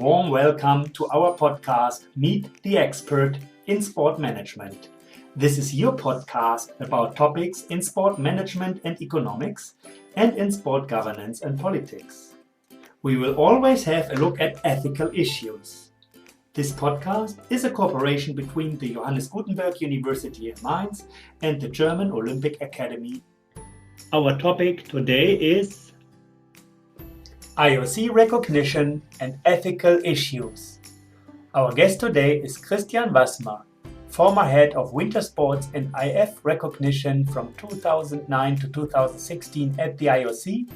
warm welcome to our podcast, Meet the Expert in Sport Management. This is your podcast about topics in sport management and economics and in sport governance and politics. We will always have a look at ethical issues. This podcast is a cooperation between the Johannes Gutenberg University in Mainz and the German Olympic Academy. Our topic today is IOC-Recognition and ethical issues. Our guest today is Christian Wassmer, former head of winter sports and IF-Recognition from 2009 to 2016 at the IOC,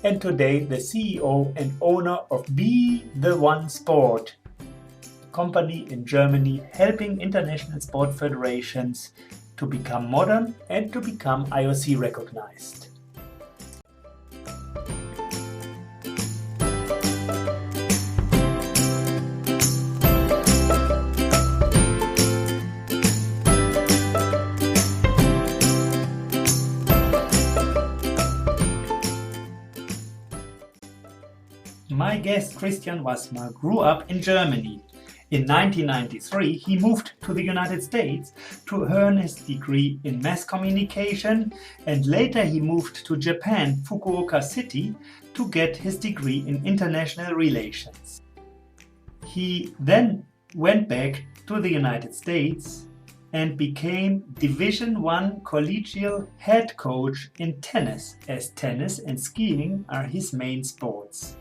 and today the CEO and owner of betheone Sport, a company in Germany helping international sport federations to become modern and to become IOC recognized. My guest Christian Wassmer grew up in Germany. In 1993, he moved to the United States to earn his degree in mass communication, and later he moved to Japan, Fukuoka City, to get his degree in international relations. He then went back to the United States and became Division I collegial head coach in tennis, as tennis and skiing are his main sports.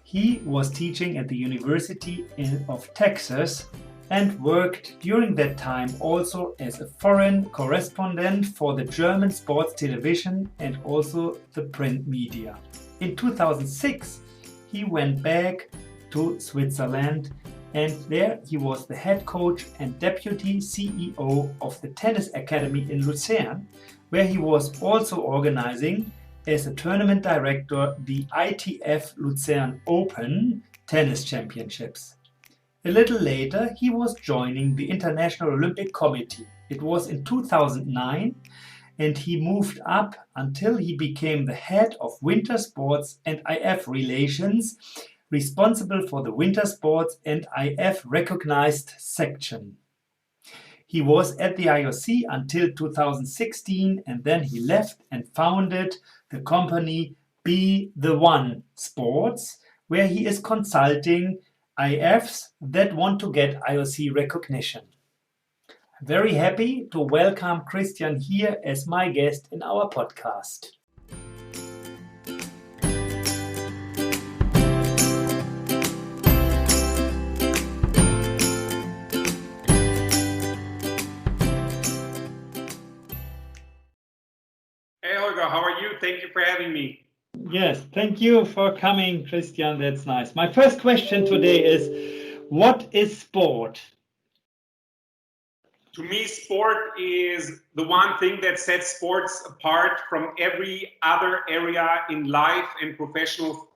He was teaching at the University of Texas and worked during that time also as a foreign correspondent for the German sports television and also the print media. In 2006, he went back to Switzerland, and there he was the head coach and deputy CEO of the Tennis Academy in Lucerne, where he was also organizing as a tournament director the ITF Lucerne Open Tennis Championships. A little later, he was joining the International Olympic Committee. It was in 2009, and he moved up until he became the head of winter sports and IF relations, responsible for the winter sports and IF recognized section. He was at the IOC until 2016, and then he left and founded the company betheone Sports, where he is consulting IFs that want to get IOC recognition. I'm very happy to welcome Christian here as my guest in our podcast. Hey Holger, how are you? Thank you for having me. Yes, thank you for coming, Christian. That's nice. My first question today is, what is sport? To me, sport is the one thing that sets sports apart from every other area in life and professional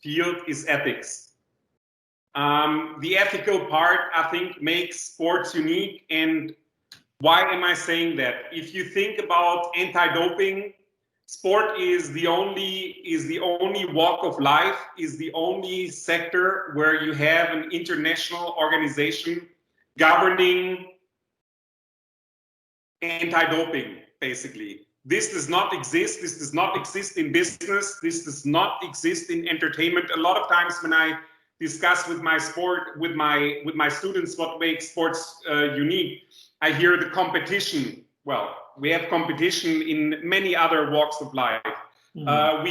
field is ethics. The ethical part, I think, makes sports unique. And why am I saying that? If you think about anti-doping, sport is the only walk of life, is the only sector where you have an international organization governing anti-doping, basically. This does not exist. This does not exist in business. This does not exist in entertainment. A lot of times when I discuss with my students what makes sports unique, I hear the competition. Well, we have competition in many other walks of life. Mm-hmm.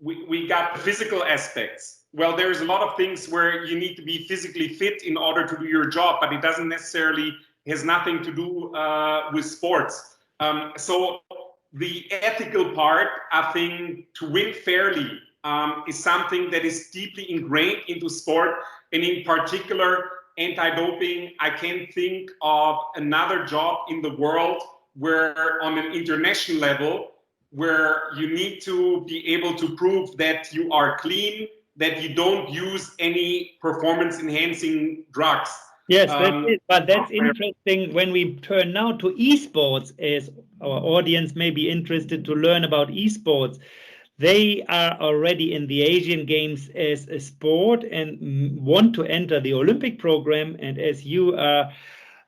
We got physical aspects. Well, there's a lot of things where you need to be physically fit in order to do your job, but it doesn't necessarily has nothing to do with sports. So the ethical part, I think, to win fairly is something that is deeply ingrained into sport, and in particular, anti-doping. I can't think of another job in the world where on an international level, where you need to be able to prove that you are clean, that you don't use any performance-enhancing drugs. Yes, that's it. But that's interesting when we turn now to esports, as our audience may be interested to learn about esports. they are already in the Asian Games as a sport and want to enter the Olympic program. And as you are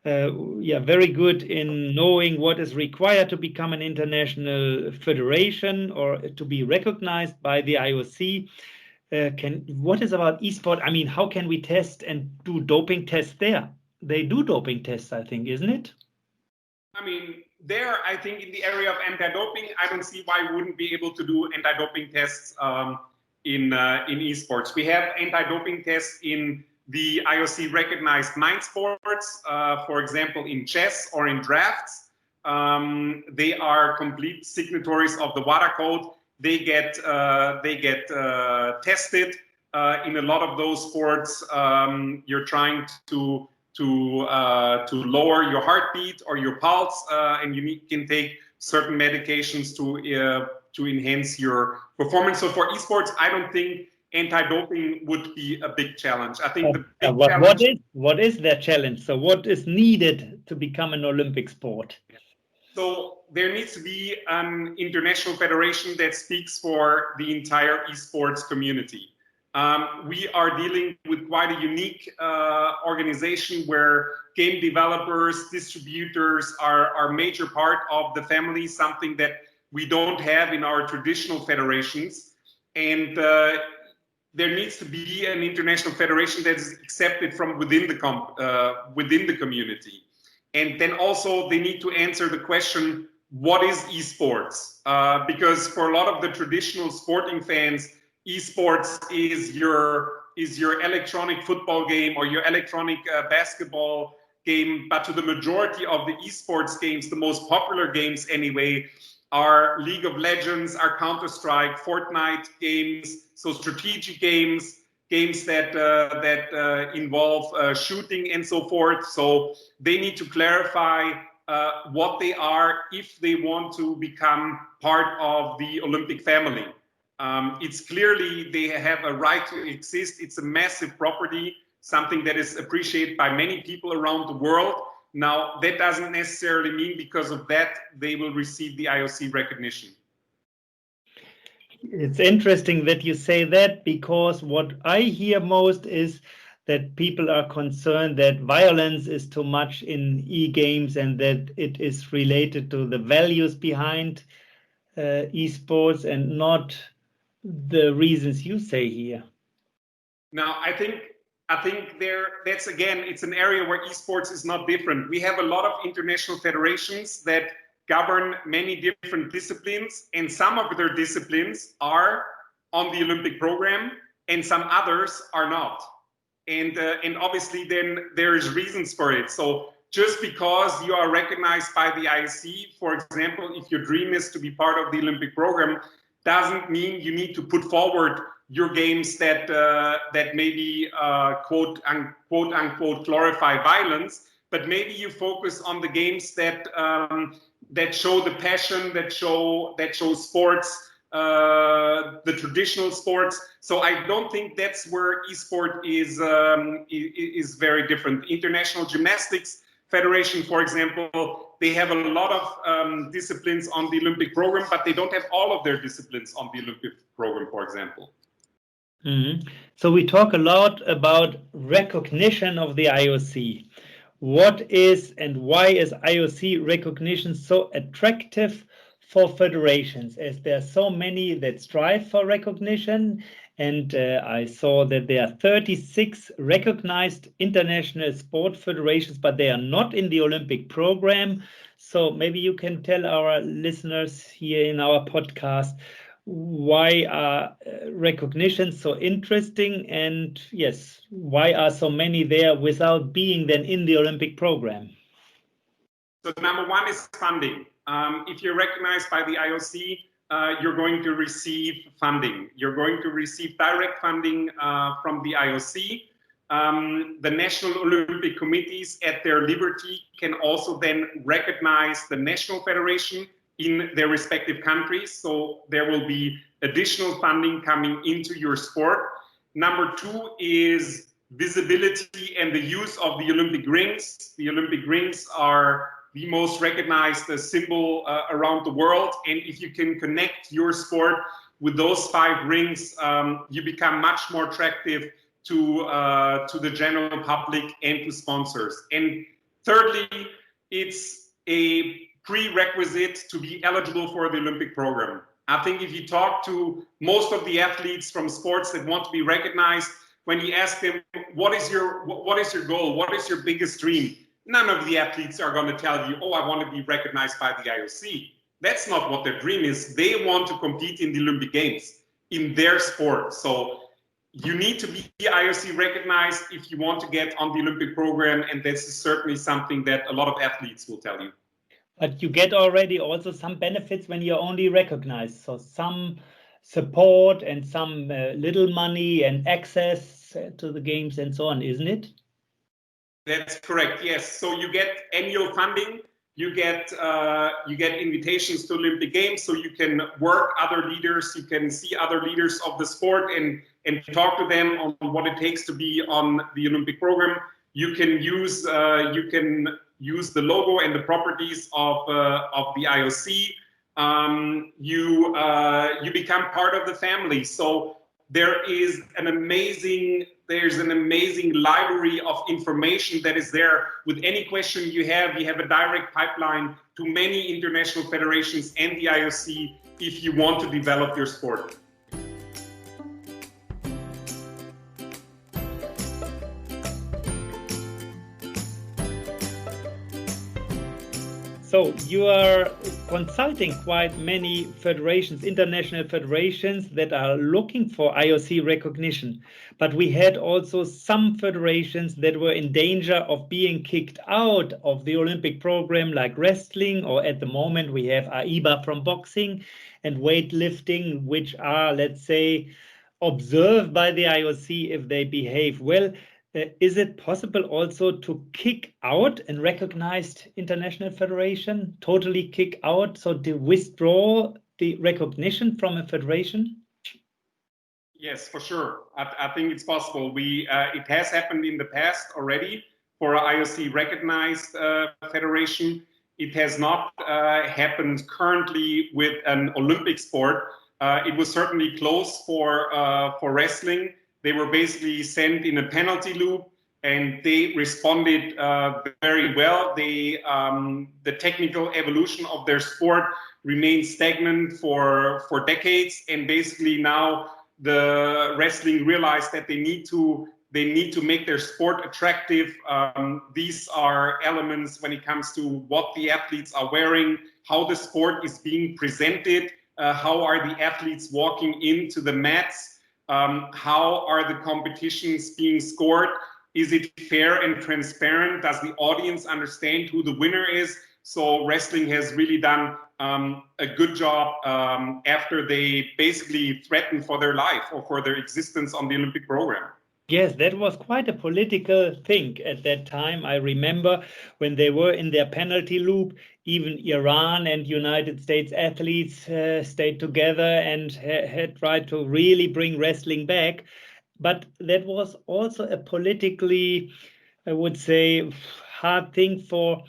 very good in knowing what is required to become an international federation or to be recognized by the IOC, what is about esport? I mean, how can we test and do doping tests there? They do doping tests, I think, isn't it? I mean, I think in the area of anti-doping, I don't see why we wouldn't be able to do anti-doping tests in esports. We have anti-doping tests in the IOC-recognized Mainz sports, for example, in chess or in drafts. They are complete signatories of the WADA code. They get tested in a lot of those sports. You're trying to lower your heartbeat or your pulse, and you can take certain medications to enhance your performance. So for esports, I don't think anti-doping would be a big challenge. I think what is their challenge? So what is needed to become an Olympic sport? So there needs to be an international federation that speaks for the entire esports community. We are dealing with quite a unique organization where game developers, distributors are a major part of the family, something that we don't have in our traditional federations. And there needs to be an international federation that is accepted from within the community. And then also they need to answer the question, what is esports? Because for a lot of the traditional sporting fans, esports is your electronic football game or your electronic basketball game. But to the majority of the esports games, the most popular games anyway, are League of Legends, are Counter-Strike, Fortnite games, so strategic games that involve shooting and so forth. So they need to clarify what they are if they want to become part of the Olympic family. It's clearly they have a right to exist. It's a massive property, something that is appreciated by many people around the world. Now, that doesn't necessarily mean because of that they will receive the IOC recognition. It's interesting that you say that, because what I hear most is that people are concerned that violence is too much in e-games and that it is related to the values behind esports and not the reasons you say here. Now, I think that's again, it's an area where esports is not different. We have a lot of international federations that govern many different disciplines, and some of their disciplines are on the Olympic program and some others are not. And obviously then there's reasons for it. So just because you are recognized by the IOC, for example, if your dream is to be part of the Olympic program, doesn't mean you need to put forward your games that maybe quote unquote glorify violence, but maybe you focus on the games that show the passion, that show sports, the traditional sports. So I don't think that's where esport is very different. International Gymnastics Federation, for example, they have a lot of disciplines on the Olympic program, but they don't have all of their disciplines on the Olympic program, for example. Mm-hmm. So we talk a lot about recognition of the IOC. What is and why is IOC recognition so attractive for federations, as there are so many that strive for recognition? And I saw that there are 36 recognized international sport federations, but they are not in the Olympic program. So maybe you can tell our listeners here in our podcast, why are recognitions so interesting, and yes, why are so many there without being then in the Olympic program? So number one is funding. If you're recognized by the IOC, you're going to receive funding. You're going to receive direct funding from the IOC. The National Olympic Committees at their liberty can also then recognize the national federation in their respective countries. So there will be additional funding coming into your sport. Number two is visibility and the use of the Olympic rings. The Olympic rings are the most recognized symbol around the world. And if you can connect your sport with those 5 rings, you become much more attractive to the general public and to sponsors. And thirdly, it's a prerequisite to be eligible for the Olympic program. I think if you talk to most of the athletes from sports that want to be recognized, when you ask them, what is your goal? What is your biggest dream? None of the athletes are going to tell you, oh, I want to be recognized by the IOC. That's not what their dream is. They want to compete in the Olympic Games in their sport. So you need to be IOC recognized if you want to get on the Olympic program. And this is certainly something that a lot of athletes will tell you. But you get already also some benefits when you're only recognized. So some support and some little money and access to the games and so on, isn't it? That's correct. Yes. So you get annual funding. You get invitations to Olympic Games, so you can work other leaders. You can see other leaders of the sport and talk to them on what it takes to be on the Olympic program. You can use the logo and the properties of the IOC. You become part of the family. So there's an amazing library of information that is there. With any question you have a direct pipeline to many international federations and the IOC if you want to develop your sport. So you are consulting quite many federations, international federations that are looking for IOC recognition. But we had also some federations that were in danger of being kicked out of the Olympic program, like wrestling, or at the moment we have AIBA from boxing and weightlifting, which are, let's say, observed by the IOC if they behave well. Is it possible also to kick out a recognized international federation, totally kick out, so to withdraw the recognition from a federation? Yes, for sure. I think it's possible. It has happened in the past already for an IOC recognized federation. It has not happened currently with an Olympic sport. It was certainly close for wrestling. They were basically sent in a penalty loop, and they responded very well. The technical evolution of their sport remained stagnant for decades, and basically now the wrestling realized that they need to make their sport attractive. These are elements when it comes to what the athletes are wearing, how the sport is being presented, how are the athletes walking into the mats. How are the competitions being scored? Is it fair and transparent? Does the audience understand who the winner is? So wrestling has really done a good job after they basically threatened for their life or for their existence on the Olympic program. Yes, that was quite a political thing at that time. I remember when they were in their penalty loop, even Iran and United States athletes stayed together and had tried to really bring wrestling back. But that was also a politically, I would say, hard thing for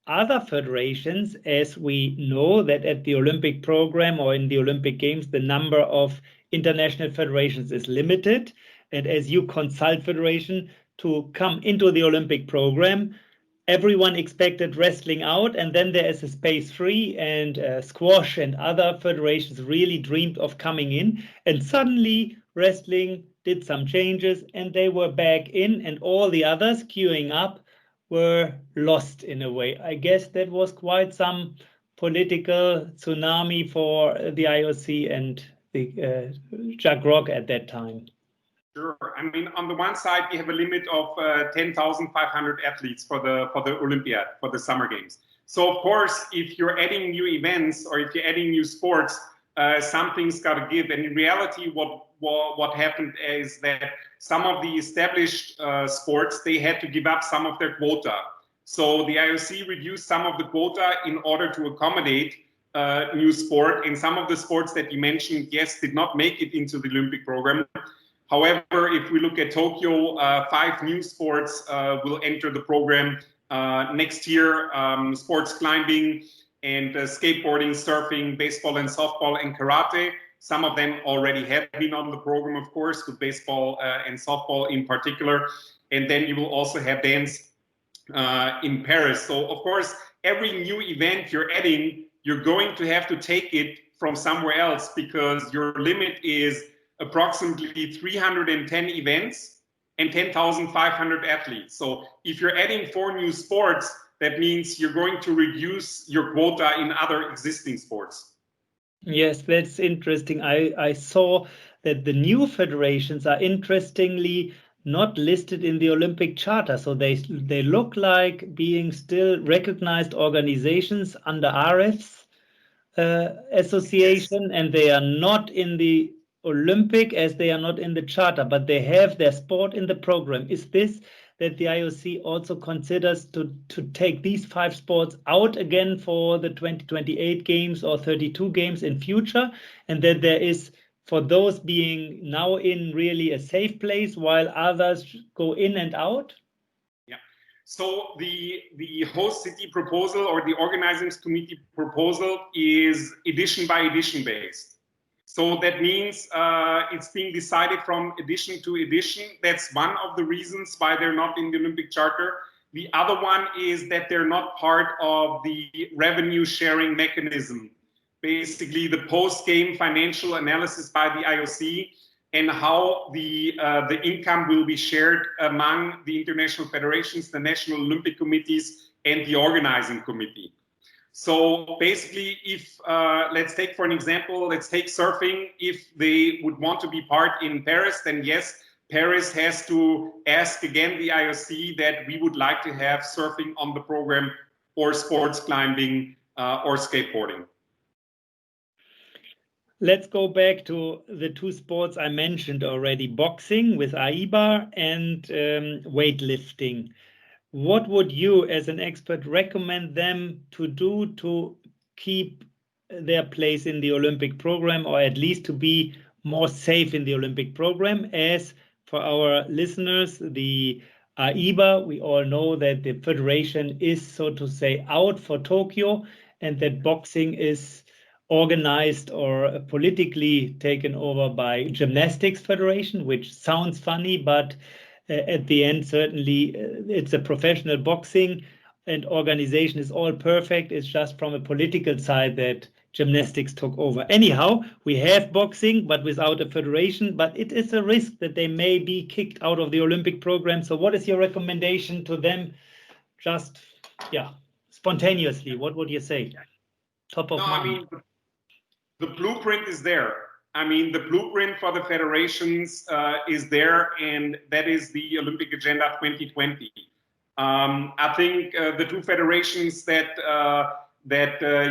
other federations, as we know that at the Olympic program or in the Olympic Games, the number of international federations is limited. And as you consult federation to come into the Olympic program, everyone expected wrestling out, and then there is a space free, and squash and other federations really dreamed of coming in. And suddenly wrestling did some changes and they were back in, and all the others queuing up were lost in a way. I guess that was quite some political tsunami for the IOC and the Jacques Rock at that time. Sure. I mean, on the one side, we have a limit of 10,500 athletes for the Olympiad, for the Summer Games. So, of course, if you're adding new events or if you're adding new sports, something's got to give. And in reality, what happened is that some of the established sports, they had to give up some of their quota. So the IOC reduced some of the quota in order to accommodate new sport. And some of the sports that you mentioned, yes, did not make it into the Olympic program. However, if we look at Tokyo, 5 new sports will enter the program next year. Sports climbing and skateboarding, surfing, baseball and softball and karate. Some of them already have been on the program, of course, with baseball and softball in particular. And then you will also have dance in Paris. So, of course, every new event you're adding, you're going to have to take it from somewhere else, because your limit is approximately 310 events and 10,500 athletes. So if you're adding 4 new sports, that means you're going to reduce your quota in other existing sports. Yes, that's interesting. I saw that the new federations are interestingly not listed in the Olympic Charter. So they look like being still recognized organizations under RF's association, and they are not in the Olympic as they are not in the Charter, but they have their sport in the program. Is this that the IOC also considers to take these 5 sports out again for the 2028 games or 32 games in future, and that there is, for those being now in, really a safe place while others go in and out? Yeah. So the host city proposal or the organizing committee proposal is edition by edition based. So that means it's being decided from edition to edition. That's one of the reasons why they're not in the Olympic Charter. The other one is that they're not part of the revenue sharing mechanism. Basically, the post-game financial analysis by the IOC and how the income will be shared among the international federations, the national Olympic committees, and the organizing committee. So basically, if let's take for an example, let's take surfing. If they would want to be part in Paris, then yes, Paris has to ask again the IOC that we would like to have surfing on the program, or sports climbing, or skateboarding. Let's go back to the 2 sports I mentioned already, boxing with AIBA and weightlifting. What would you, as an expert, recommend them to do to keep their place in the Olympic program, or at least to be more safe in the Olympic program? As for our listeners, the AIBA, we all know that the federation is, so to say, out for Tokyo, and that boxing is organized or politically taken over by Gymnastics Federation, which sounds funny, but at the end, certainly, it's a professional boxing, and organization is all perfect. It's just from a political side that gymnastics took over. Anyhow, we have boxing, but without a federation, but it is a risk that they may be kicked out of the Olympic program. So what is your recommendation to them? Just, spontaneously, what would you say? Top of mind. I mean, the blueprint is there. I mean, the blueprint for the federations is there, and that is the Olympic Agenda 2020. I think the 2 federations that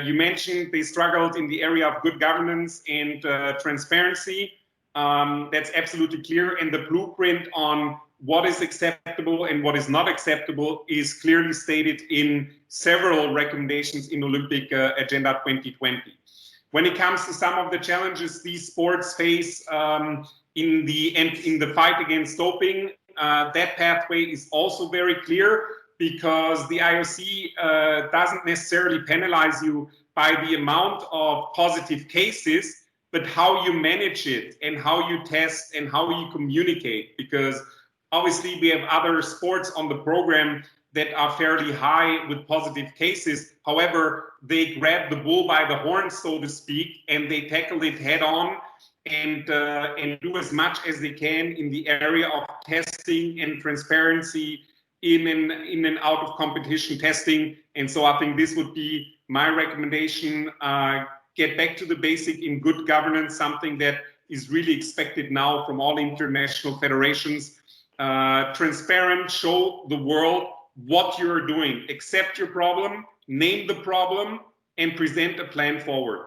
you mentioned, they struggled in the area of good governance and transparency. That's absolutely clear, and the blueprint on what is acceptable and what is not acceptable is clearly stated in several recommendations in Olympic Agenda 2020. When it comes to some of the challenges these sports face in the fight against doping, that pathway is also very clear, because the IOC doesn't necessarily penalize you by the amount of positive cases, but how you manage it and how you test and how you communicate. Because obviously we have other sports on the program that are fairly high with positive cases. However, they grab the bull by the horns, so to speak, and they tackle it head on and do as much as they can in the area of testing and transparency in and out of competition testing. And so I think this would be my recommendation. Get back to the basic in good governance, something that is really expected now from all international federations. Transparent, show the world what you're doing, accept your problem, name the problem, and present a plan forward.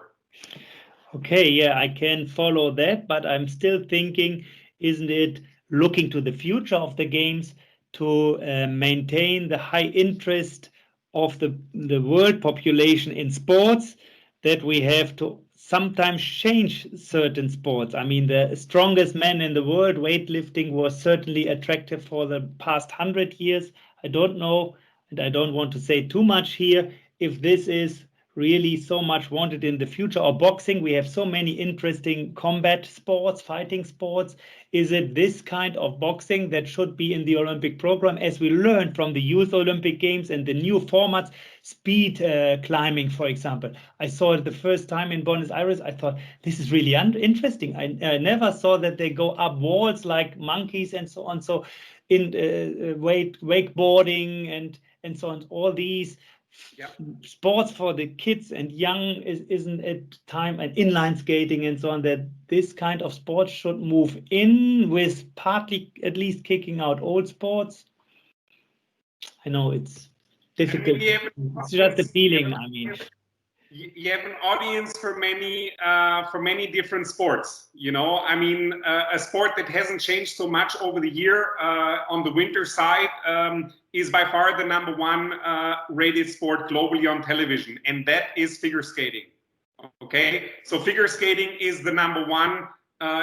Okay, yeah, I can follow that, but I'm still thinking, isn't it looking to the future of the games to maintain the high interest of the world population in sports, that we have to sometimes change certain sports? I mean, the strongest man in the world, weightlifting, was certainly attractive for the past 100 years. I don't know, and I don't want to say too much here, if this is really so much wanted in the future? Or boxing, we have so many interesting combat sports, fighting sports. Is it this kind of boxing that should be in the Olympic program, as we learned from the Youth Olympic Games and the new formats, speed climbing, for example? I saw it the first time in Buenos Aires. I thought, this is really interesting. I never saw that they go up walls like monkeys and so on. So in wakeboarding and so on, all these sports for the kids and young isn't it time, and inline skating and so on, that this kind of sport should move in with partly at least kicking out old sports? I know it's difficult. It's just a feeling. I mean, you have an audience for many different sports. You know, I mean, a sport that hasn't changed so much over the year on the winter side is by far the number one rated sport globally on television, and that is figure skating. Okay, so figure skating is the number one,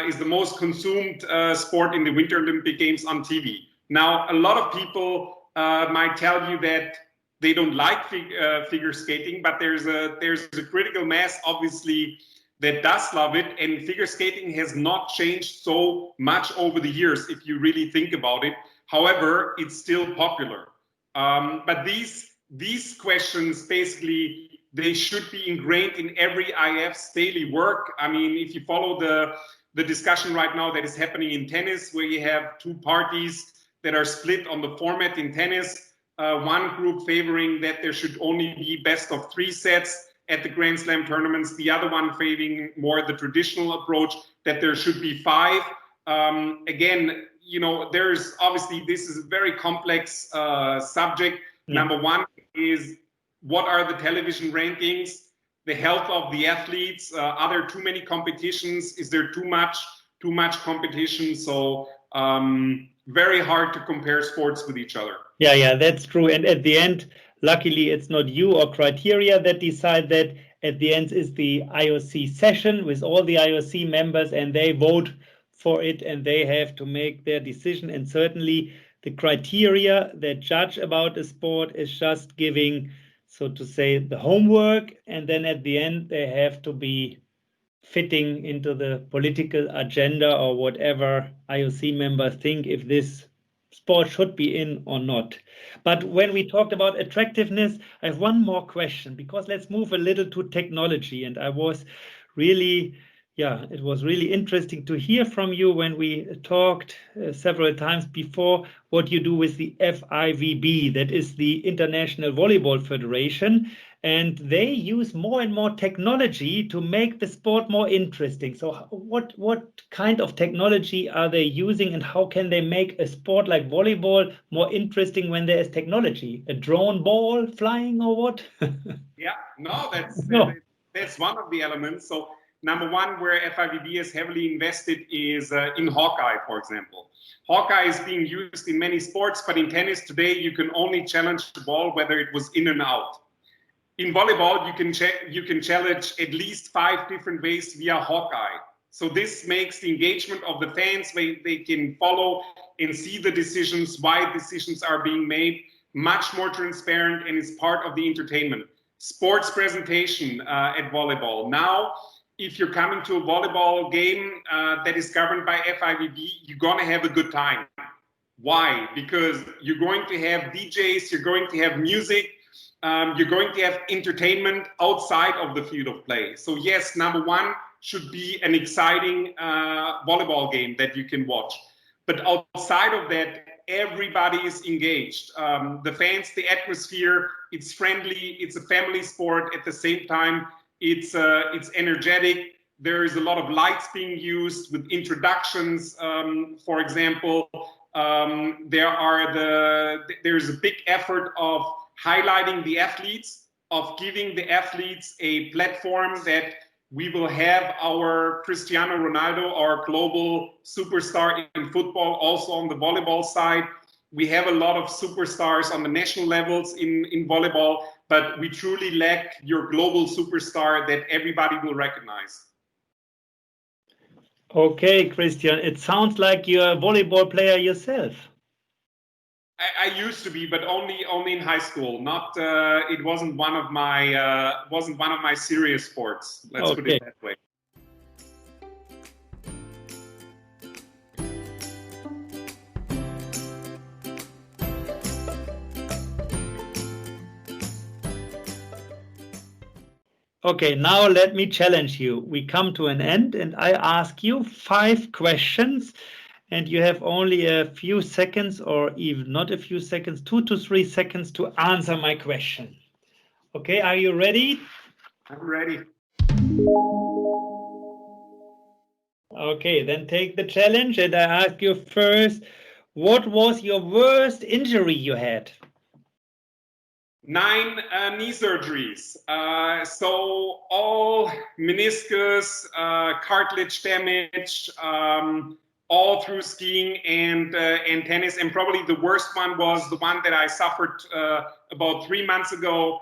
is the most consumed sport in the Winter Olympic Games on TV. Now, a lot of people might tell you that they don't like figure skating, but there's a critical mass, obviously, that does love it. And figure skating has not changed so much over the years, if you really think about it. However, it's still popular. But these questions, basically, they should be ingrained in every IF's daily work. I mean, if you follow the discussion right now that is happening in tennis, where you have two parties that are split on the format in tennis, one group favoring that there should only be best of 3 sets at the Grand Slam tournaments, the other one favoring more the traditional approach that there should be 5. Again, you know, there's obviously, this is a very complex subject. Number one is, what are the television rankings? The health of the athletes. Are there too many competitions? Is there too much competition? So very hard to compare sports with each other. Yeah, that's true. And at the end, luckily, it's not you or criteria that decide that. At the end is the IOC session with all the IOC members, and they vote for it, and they have to make their decision. And certainly the criteria that judge about a sport is just giving, so to say, the homework. And then at the end, they have to be fitting into the political agenda or whatever IOC members think if this sport should be in or not. But when we talked about attractiveness, I have one more question, because let's move a little to technology. And I was really, it was really interesting to hear from you when we talked several times before what you do with the FIVB, that is the International Volleyball Federation. And they use more and more technology to make the sport more interesting. So what kind of technology are they using, and how can they make a sport like volleyball more interesting when there is technology? A drone ball flying or what? That's one of the elements. So number one, where FIVB is heavily invested is in Hawkeye, for example. Hawkeye is being used in many sports, but in tennis today, you can only challenge the ball whether it was in and out. In volleyball, you can challenge at least 5 different ways via Hawkeye. So this makes the engagement of the fans, they can follow and see the decisions, why decisions are being made, much more transparent, and is part of the entertainment. Sports presentation at volleyball. Now, if you're coming to a volleyball game that is governed by FIVB, you're going to have a good time. Why? Because you're going to have DJs, you're going to have music, you're going to have entertainment outside of the field of play. So yes, number one should be an exciting volleyball game that you can watch. But outside of that, everybody is engaged. The fans, the atmosphere, it's friendly, it's a family sport. At the same time, it's energetic. There is a lot of lights being used with introductions. For example, there's a big effort of highlighting the athletes, of giving the athletes a platform that we will have our Cristiano Ronaldo, our global superstar in football, also on the volleyball side. We have a lot of superstars on the national levels in volleyball, but we truly lack your global superstar that everybody will recognize. Okay, Christian, it sounds like you're a volleyball player yourself. I used to be, but only in high school. Not it wasn't one of my serious sports. Let's put it that way. Okay, now let me challenge you. We come to an end and I ask you 5 questions and you have only a few seconds, or even not a few seconds, 2 to 3 seconds to answer my question. Okay, are you ready? I'm ready. Okay, then take the challenge and I ask you first, what was your worst injury you had? 9 knee surgeries. So all meniscus, cartilage damage, all through skiing and tennis. And probably the worst one was the one that I suffered about 3 months ago.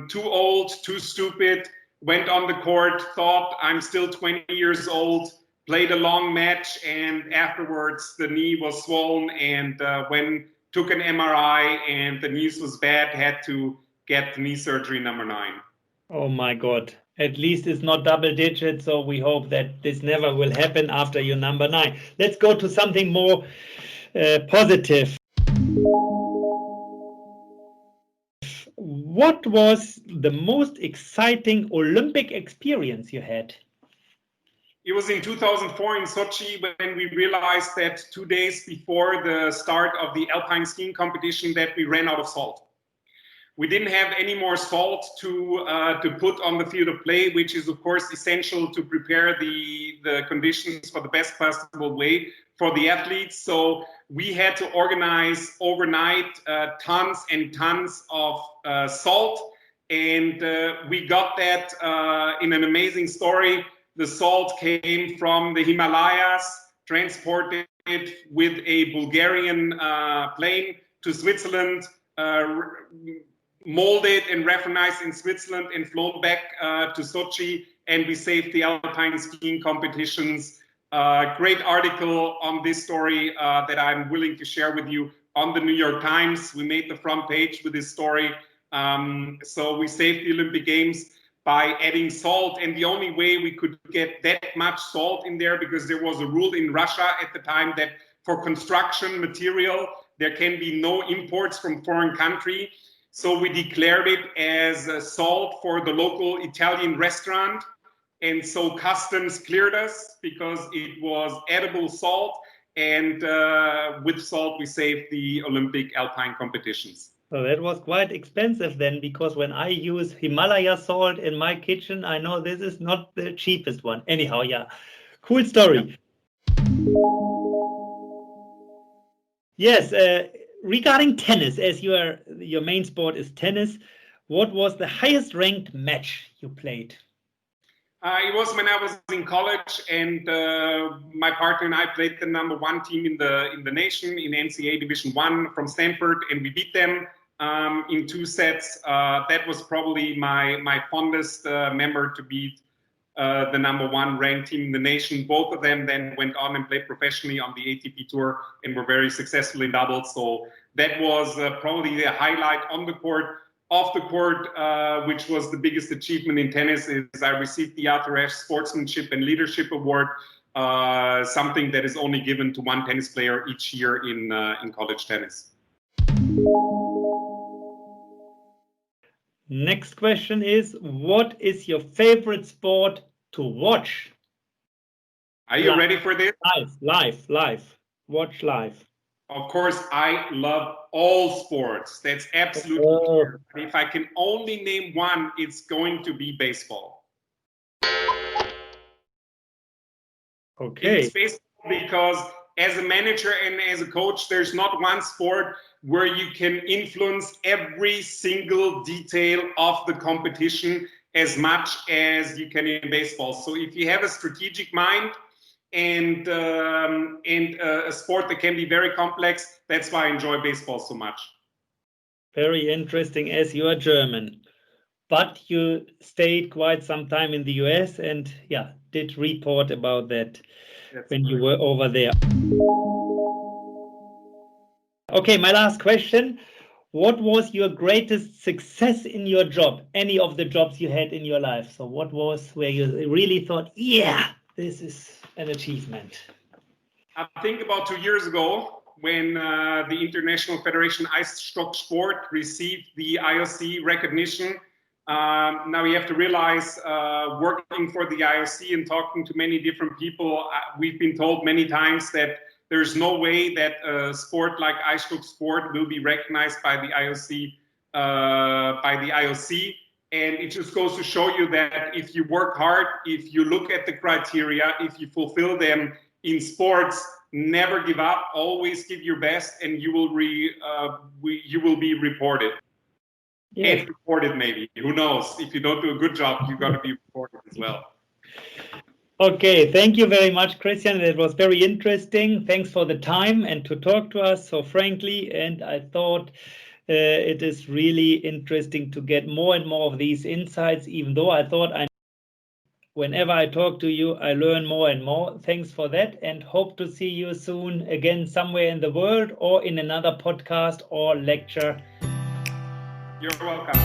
Too old, too stupid, went on the court, thought I'm still 20 years old, played a long match, and afterwards the knee was swollen, and when took an MRI and the news was bad, had to get knee surgery number 9. Oh my God. At least it's not double digits, so we hope that this never will happen after your number 9. Let's go to something more positive. What was the most exciting Olympic experience you had? It was in 2004 in Sochi when we realized that 2 days before the start of the alpine skiing competition that we ran out of salt. We didn't have any more salt to put on the field of play, which is of course essential to prepare the conditions for the best possible way for the athletes. So we had to organize overnight tons and tons of salt, and we got that in an amazing story. The salt came from the Himalayas, transported with a Bulgarian plane to Switzerland, molded and refined in Switzerland, and flown back to Sochi, and we saved the alpine skiing competitions. Great article on this story that I'm willing to share with you on the New York Times. We made the front page with this story. So we saved the Olympic Games by adding salt, and the only way we could get that much salt in there, because there was a rule in Russia at the time that for construction material there can be no imports from foreign country. So we declared it as salt for the local Italian restaurant, and so customs cleared us because it was edible salt, and with salt we saved the Olympic alpine competitions. So that was quite expensive then, because when I use Himalaya salt in my kitchen, I know this is not the cheapest one. Anyhow, yeah, cool story. Yes, regarding tennis, as your main sport is tennis, what was the highest ranked match you played? It was when I was in college, and my partner and I played the number 1 team in the nation in NCAA Division 1 from Stanford, and we beat them in 2 sets. That was probably my fondest memory, to beat the number 1 ranked team in the nation. Both of them then went on and played professionally on the ATP Tour and were very successful in doubles. So that was probably the highlight on the court. Off the court, which was the biggest achievement in tennis, is I received the Arthur Ashe Sportsmanship and Leadership Award, something that is only given to 1 tennis player each year in college tennis. Next question is, what is your favorite sport to watch? Are you ready for this? Live. Watch live. Of course, I love all sports. That's absolutely clear. But if I can only name one, it's going to be baseball. Okay. It's baseball because as a manager and as a coach, there's not one sport where you can influence every single detail of the competition as much as you can in baseball. So if you have a strategic mind and a sport that can be very complex, that's why I enjoy baseball so much. Very interesting, as you are German. But you stayed quite some time in the US and did report about that when you were over there. Okay, my last question. What was your greatest success in your job? Any of the jobs you had in your life? So what was where you really thought, yeah, this is an achievement? I think about 2 years ago when the International Federation Eisstocksport received the IOC recognition. Now you have to realize, working for the IOC and talking to many different people, we've been told many times that there's no way that a sport like Eisstocksport will be recognized by the IOC. And it just goes to show you that if you work hard, if you look at the criteria, if you fulfill them in sports, never give up, always give your best, and you will be reported. Yes. And reported, maybe. Who knows? If you don't do a good job, you've got to be reported as well. Okay, thank you very much, Christian. It was very interesting. Thanks for the time and to talk to us so frankly. And I thought it is really interesting to get more and more of these insights, even though I thought whenever I talk to you, I learn more and more. Thanks for that, and hope to see you soon again somewhere in the world or in another podcast or lecture. You're welcome.